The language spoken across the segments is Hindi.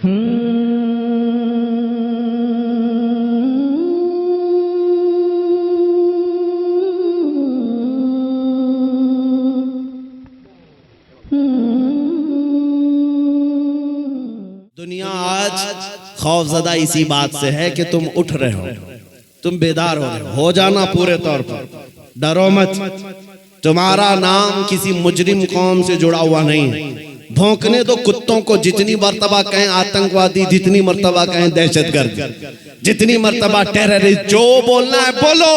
दुनिया आज खौफजदा इसी बात से है कि तुम उठ रहे हो, तुम बेदार हो जाना पूरे तौर पर, डरो मत। तुम्हारा नाम किसी मुजरिम कौम से जुड़ा हुआ नहीं है। भौंकने दो कुत्तों को, जितनी मर्तबा कहें आतंकवादी, जितनी मर्तबा कहें दहशतगर्द, जितनी मर्तबा टेररिस्ट, जो बोलना है बोलो।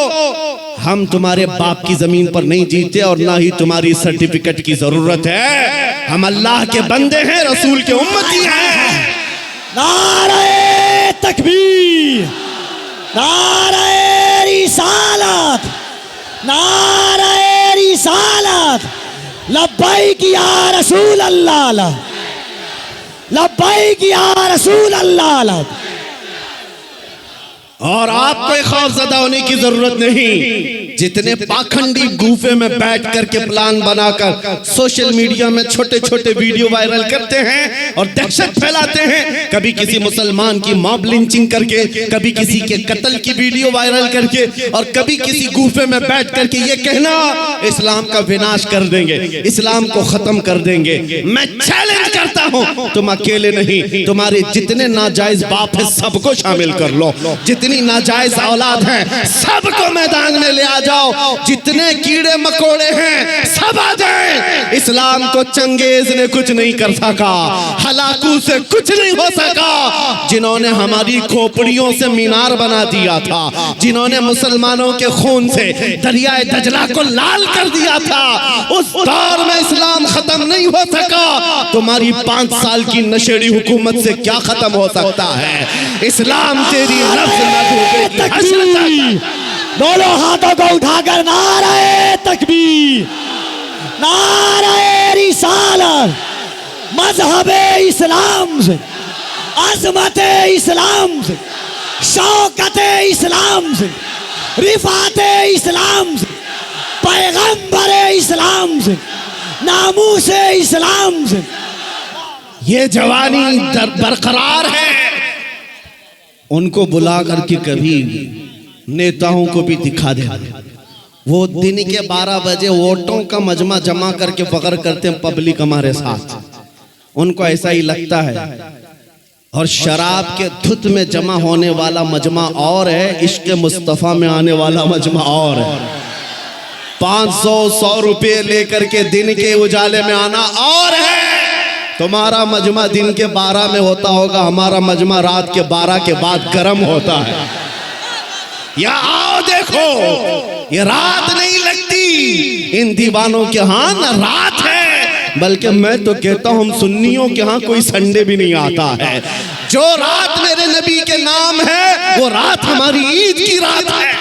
हम तुम्हारे बाप की जमीन पर नहीं जीते और ना ही तुम्हारी सर्टिफिकेट की जरूरत है। हम अल्लाह के बंदे हैं, रसूल के उम्मती हैं। नारे तकबीर, नारे रिसालत, नारे रिसालत, लब्बैक या रसूल अल्लाह, लब्बैक या रसूल अल्लाह। और आपको खौफजदा होने की जरूरत नहीं। जितने पाखंडी गुफे में बैठ करके प्लान बनाकर सोशल मीडिया में छोटे छोटे वीडियो वायरल करते हैं और दहशत फैलाते हैं, कभी किसी मुसलमान की मॉब लिंचिंग करके, कभी किसी के कत्ल की वीडियो वायरल करके, और कभी किसी गुफे में बैठ करके ये कहना इस्लाम का विनाश कर देंगे, इस्लाम को खत्म कर देंगे। मैं चैलेंज करता हूं, तुम अकेले नहीं, तुम्हारे जितने नाजायज बाप है सबको शामिल कर लो, जितनी नाजायज औलाद है सबको मैदान में ले आ जाओ, जितने कीड़े मकोड़े हैं सब आ जाएं। इस्लाम को चंगेज ने कुछ नहीं कर सका, हलाकू से कुछ नहीं हो सका। जिन्होंने हमारी खोपड़ियों से मीनार बना दिया था, जिन्होंने मुसलमानों के खून से दरियाए दजला को लाल कर दिया था, उस दौर में इस्लाम खत्म नहीं हो सका। तुम्हारी 5 साल की नशेड़ी हुकूमत से क्या खत्म हो सकता है? इस्लाम तेरी दोनों हाथों को उठाकर नारे तकबीर, नारे रिसालत, मजहबे इस्लाम से, अज़मते इस्लाम से, शौकते इस्लाम से, रिफाते इस्लाम से, पैगंबरे इस्लाम से, नामूसे इस्लाम से। ये जवानी बरकरार है। उनको बुला करके कभी नेताओं को भी दिखा दे। वो दिन के 12 बजे वोटों का मजमा जमा करके फख्र करते हैं पब्लिक हमारे साथ, उनको ऐसा ही लगता है। और शराब के धुत में जमा होने वाला मजमा और है, इश्क मुस्तफा में आने वाला मजमा और है। 500-100 रुपये लेकर के दिन के उजाले में आना और है। तुम्हारा मजमा दिन के 12 में होता होगा, हमारा मजमा रात के 12 के बाद गर्म होता है। या आओ देखो, ये रात नहीं लगती इन दीवानों के यहाँ, ना रात है, बल्कि मैं तो कहता हूँ हम सुन्नियों के यहाँ कोई संडे भी नहीं आता है। जो रात मेरे नबी के नाम है वो रात हमारी ईद की रात है,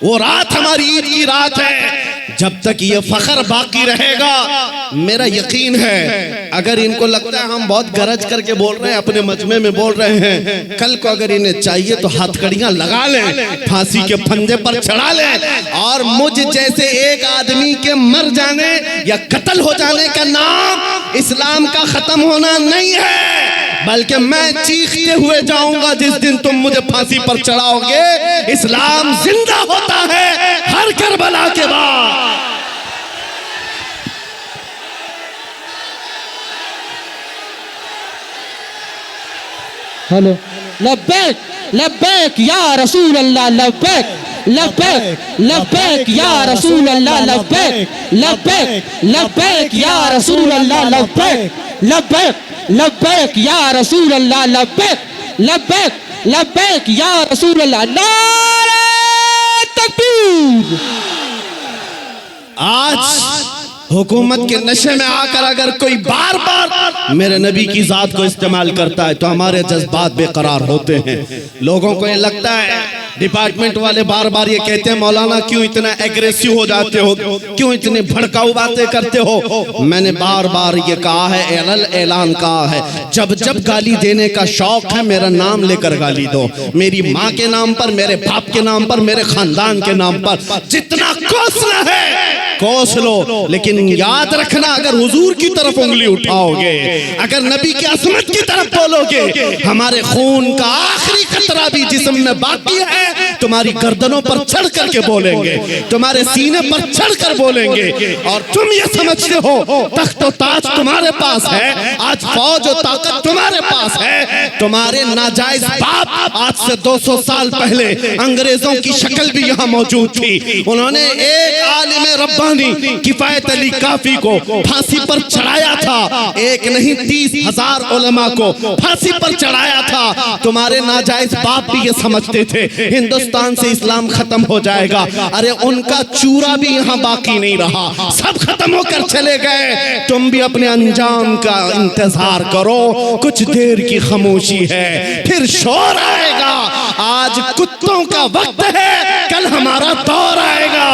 वो रात हमारी ईद की रात है। जब तक ये फख्र बाकी रहेगा, मेरा यकीन है, अगर इनको लगता है हम बहुत गरज करके बोल रहे हैं, अपने मजमे में बोल रहे हैं, कल को अगर इन्हें चाहिए तो हथकड़ियां लगा लें, फांसी के फंदे पर चढ़ा लें, और मुझ जैसे एक आदमी के मर जाने या कत्ल हो जाने का नाम इस्लाम का खत्म होना नहीं है, बल्कि मैं चीखते हुए जाऊंगा जिस दिन तुम मुझे फांसी पर चढ़ाओगे। इस्लाम जिंदा होता है हर करबला के बाद। हेलो, लब्बैक लब्बैक या रसूल अल्लाह, लब्बैक लब्बैक लब्बैक या रसूल अल्लाह, लब्बैक लब्बैक लब्बैक या रसूल अल्लाह, लब्बैक लब्बैक लब्बैक या रसूल अल्लाह, लब्बैक लब्बैक लब्बैक या रसूल अल्लाह। नारे तकबीर। आज हुकूमत के नशे में आकर अगर कोई बार बार मेरे नबी की जात को इस्तेमाल करता है तो हमारे जज्बात बेकरार होते हैं। लोगों को ये लगता है, डिपार्टमेंट वाले बार बार ये कहते हैं, मौलाना क्यों इतना एग्रेसिव हो जाते हो, क्यों इतने भड़काऊ बातें करते हो। मैंने बार बार ये कहा है, ऐलान कहा है, जब जब गाली देने का शौक है मेरा नाम लेकर गाली दो, मेरी माँ के नाम पर, मेरे बाप के नाम पर, मेरे खानदान के नाम पर, जितना कौसला है कोस लो, लेकिन याद रखना अगर हुजूर की तरफ उंगली उठाओगे, अगर नबी की असमत की तरफ बोलोगे, हमारे खून का आखिरी कतरा भी जिस्म में बाकी है, तुम्हारी गर्दनों पर चढ़ करके बोलेंगे, तुम्हारे सीने पर चढ़ कर बोलेंगे। और तुम ये समझते हो तख्त और ताज तुम्हारे पास है, आज फौज और ताकत तुम्हारे पास है। तुम्हारे नाजायज बाप आज से 200 साल पहले अंग्रेजों की शक्ल भी यहाँ मौजूद थी। उन्होंने एक आलिम रब्बानी किफायत अली काफी को फांसी पर चढ़ाया था, एक नहीं 30,000 उलमा को फांसी पर चढ़ाया था। तुम्हारे नाजायज बाप भी ये समझते थे हिंदुस्तान से इस्लाम खत्म हो जाएगा। अरे उनका चूरा भी यहाँ बाकी नहीं रहा, सब खत्म होकर चले गए। तुम भी अपने अंजाम का इंतजार करो, कुछ देर की खामोशी है, फिर शोर आएगा। आज कुत्तों का वक्त है, कल हमारा दौर आएगा।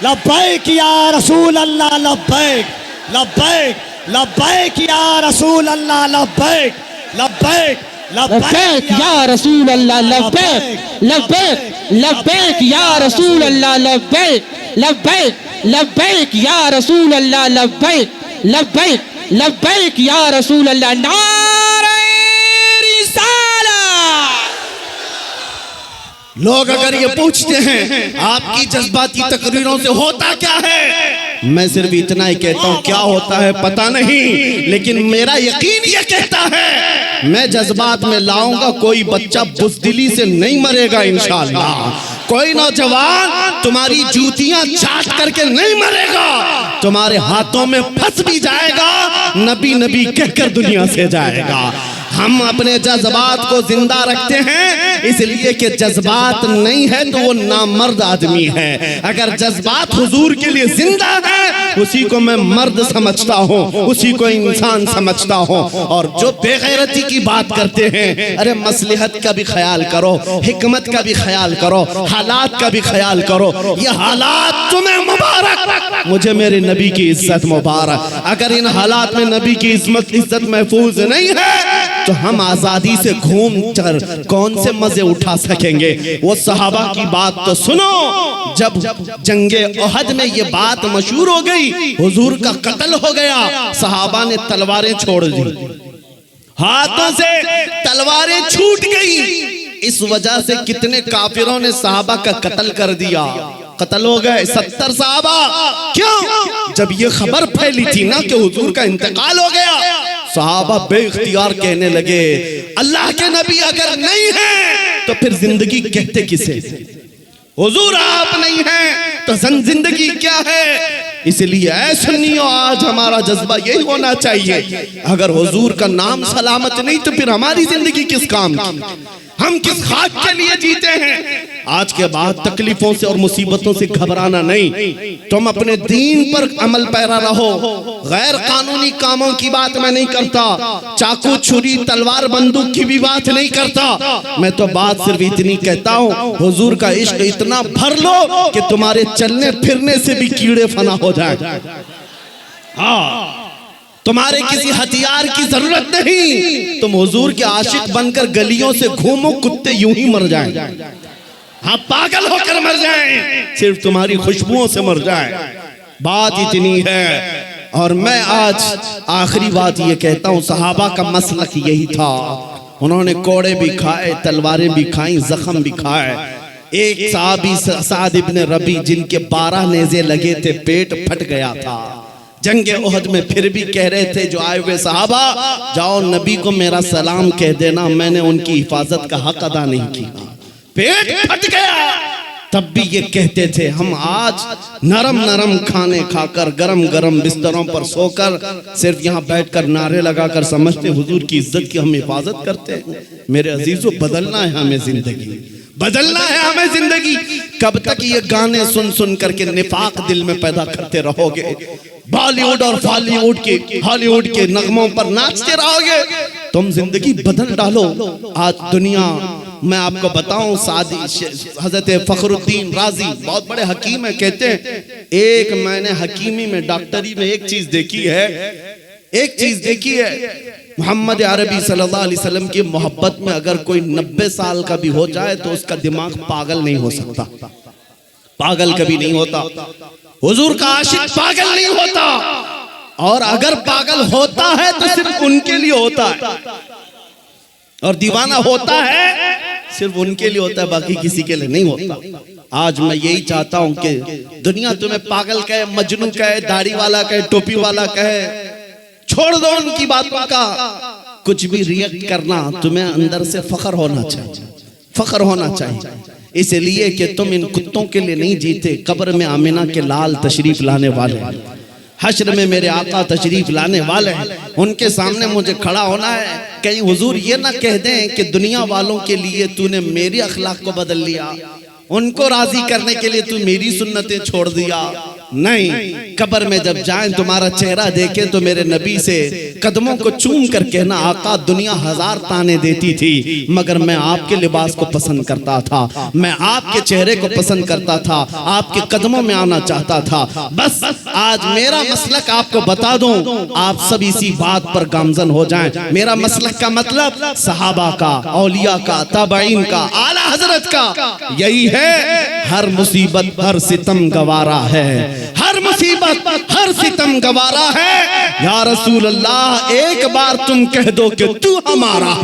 लब्बैक या रसूल अल्लाह, लब्बैक लब्बैक लब्बैक या रसूल अल्लाह, लब्बैक लब्बैक लब्बैक या रसूल अल्लाह, लब्बैक लब्बैक लब्बैक या रसूल अल्लाह, लब्बैक लब्बैक लब्बैक या रसूल अल्लाह, लब्बैक लब्बैक लब्बैक या रसूल अल्लाह। नारे रिसालत। लोग अगर ये पूछते हैं आपकी जज्बाती तकरीरों से होता क्या है, मैं सिर्फ इतना ही कहता हूँ क्या होता है पता नहीं, लेकिन मेरा यकीन ये कहता है मैं जज्बात में लाऊंगा। कोई बच्चा बुज़दिली से नहीं मरेगा इंशाअल्लाह, कोई नौजवान तुम्हारी जूतियां चाट करके नहीं मरेगा, तुम्हारे हाथों में फंस भी जाएगा, नबी नबी कहकर दुनिया से जाएगा। हम अपने जज्बात को जिंदा रखते हैं इसलिए कि जज्बात नहीं है तो वो नामर्द आदमी है। अगर जज्बात हुजूर के लिए जिंदा है उसी को मैं मर्द समझता हूँ, उसी को इंसान समझता हूँ। और जो बेगैरती की बात करते हैं, अरे मसलहत का भी ख्याल करो, हिकमत का भी ख्याल करो, हालात का भी ख्याल करो। ये हालात तुम्हें मुबारक, मुझे मेरे नबी की इज्जत मुबारक। अगर इन हालात में नबी की इज्जत महफूज नहीं है तो हम आजादी से घूम कर कौन से मजे उठा सकेंगे। वो सहाबा की बात तो सुनो, जब जंगे ओहद में ये बात मशहूर हो गई, हुजूर का कत्ल हो गया, सहाबा ने तलवारें छोड़ दी, हाथों से तलवारें छूट गई। इस वजह से कितने काफिरों ने सहाबा का कत्ल कर दिया, कत्ल हो गए 70 सहाबा। क्यों? जब ये खबर फैली थी ना कि हुजूर का इंतकाल हो गया, सहाबा बेइख्तियार कहने लगे अल्लाह के नबी अगर नहीं है तो फिर जिंदगी कहते किसे? हुजूर आप नहीं हैं तो जिंदगी क्या है? इसलिए ऐ सुन्नियों, आज हमारा जज्बा यही होना चाहिए, अगर हुजूर का नाम सलामत नहीं तो फिर हमारी जिंदगी किस काम की? हम किस खाक के लिए जीते हैं? आज के बाद तकलीफों से और मुसीबतों से घबराना नहीं, तुम अपने दीन पर अमल पैरा रहो। गैर कानूनी कामों की बात मैं नहीं करता, चाकू छुरी तलवार बंदूक की भी बात नहीं करता। मैं तो बात सिर्फ इतनी कहता हूँ, हुजूर का इश्क इतना भर लो कि तुम्हारे चलने फिरने से भी कीड़े फना हो जाए। हाँ, तुम्हारे किसी हथियार की जरूरत नहीं, तुम हुजूर के आशिक बनकर गलियों से घूमो, कुत्ते यूं ही मर जाएं। हाँ, पागल होकर मर जाएं, सिर्फ तुम्हारी खुशबुओं से मर जाएं। बात इतनी है। और मैं आज आखिरी बात ये कहता हूँ, सहाबा का मसलक यही था, उन्होंने कोड़े भी खाए, तलवारें भी खाई, जख्म भी खाए। एक साहबी साद इब्न रबी जिनके 12 नेज़े लगे थे, पेट फट गया था जंगे ओहद में, फिर भी कह रहे थे जो आए हुए सहाबा, जाओ नबी को मेरा सलाम कह देना, मैंने उनकी हिफाजत का हक अदा नहीं किया। पेट फट गया, तब भी ये कहते थे हम आज नरम नरम खाने खाकर गरम गरम बिस्तरों पर सोकर सिर्फ यहाँ बैठकर नारे लगाकर समझते हुजूर की इज्जत की हम हिफाजत करते हैं। मेरे अजीजों, बदलना है हमें जिंदगी, बदलना है हमें जिंदगी। कब तक ये गाने सुन सुन करके निफाक दिल में पैदा करते रहोगे? बॉलीवुड और बॉलीवुड के हॉलीवुड के नगमों पर नाचते रहोगे? तुम जिंदगी बदल डालो। आज दुनिया, मैं आपको बताऊं, सादी हजरत फखरुद्दीन राजी बहुत बड़े हकीम है, कहते हैं एक मैंने हकीमी में, डॉक्टरी में एक चीज देखी है, एक चीज देखी है, मोहम्मद अरबी सल्लल्लाहु अलैहि वसल्लम की मोहब्बत में अगर कोई 90 साल का भी हो जाए तो उसका दिमाग पागल नहीं हो सकता। पागल कभी नहीं होता। हुजूर का आशिक पागल नहीं होता, और अगर पागल होता है तो सिर्फ उनके लिए होता है, और दीवाना होता है सिर्फ उनके लिए होता है, बाकी किसी के लिए नहीं होता। आज मैं यही चाहता हूं कि दुनिया तुम्हें पागल कहे, मजनू कहे, दाढ़ी वाला कहे, टोपी वाला कहे, छोड़ दो उनकी बातों का। कुछ भी रिएक्ट करना, तुम्हें अंदर से फख्र होना चाहिए, फख्र होना चाहिए, इसलिए कि तुम इन कुत्तों के लिए नहीं जीते। कब्र में आमिना के लाल तशरीफ लाने वाले, हश्र में मेरे आका तशरीफ लाने वाले हैं, उनके सामने मुझे खड़ा होना है। कहीं हुजूर ये ना कह दें कि दुनिया वालों के लिए तूने मेरी अखलाक को बदल लिया, उनको राजी करने के लिए तू मेरी सुन्नतें छोड़ दिया। नहीं, कब्र में जब जाएं तुम्हारा चेहरा देखे तो मेरे नबी से कदमों को चूम कर कहना, आका दुनिया 1000 ताने देती थी मगर मैं आपके लिबास को पसंद करता था, मैं आपके चेहरे को पसंद करता था, आपके कदमों में आना चाहता था। बस आज मेरा मसलक आपको बता दूं, आप सब इसी बात पर गामजन हो जाएं। मेरा मसलक का मतलब सहाबा का, औलिया का, ताबईन का, आला हजरत का यही है, हर मुसीबत हर सितम गवारा है, हर मुसीबत हर सितम गवारा है। या रसूल अल्लाह, एक बार तुम कह दो कि तू हमारा,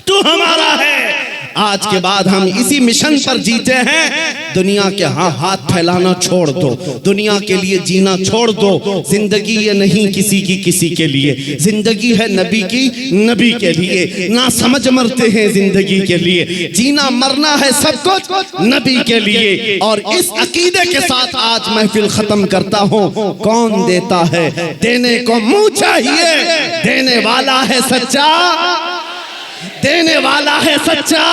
तू हमारा है। आज के बाद हम इसी मिशन पर जीते हैं। दुनिया के हाथ फैलाना छोड़ दो, दुनिया के लिए जीना छोड़ दो। जिंदगी ये नहीं किसी की किसी के लिए, जिंदगी है नबी की नबी के लिए। ना समझ मरते हैं जिंदगी के लिए, जीना मरना है सब कुछ नबी के लिए। और इस अकीदे के साथ आज महफिल खत्म करता हूँ। कौन देता है, देने को मुंह चाहिए, देने वाला है सच्चा, देने वाला है सच्चा,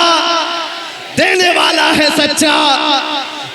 देने वाला है सच्चा।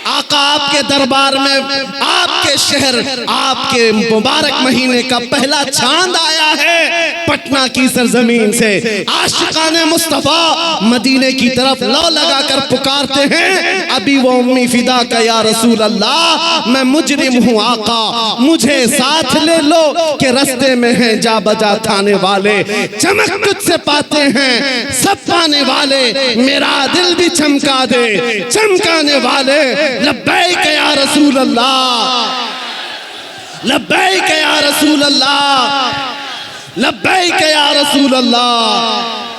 आका आपके दरबार में, आपके शहर, आपके मुबारक महीने का पहला चांद आया है पटना की सरजमीन से। आशिकाने मुस्तफा मदीने की तरफ लौ लगाकर पुकारते हैं, अभी वो उम्मी फिदा का या रसूल अल्लाह, मैं मुजरिम हूँ आका, मुझे साथ ले लो कि रस्ते में हैं जा बजा थाने वाले। चमक तुझसे पाते हैं सब पाने वाले, मेरा दिल भी चमका दे चमकाने वाले। लब्बैक या रसूल अल्लाह, लब्बैक या रसूल अल्लाह, लब्बैक या रसूल अल्लाह।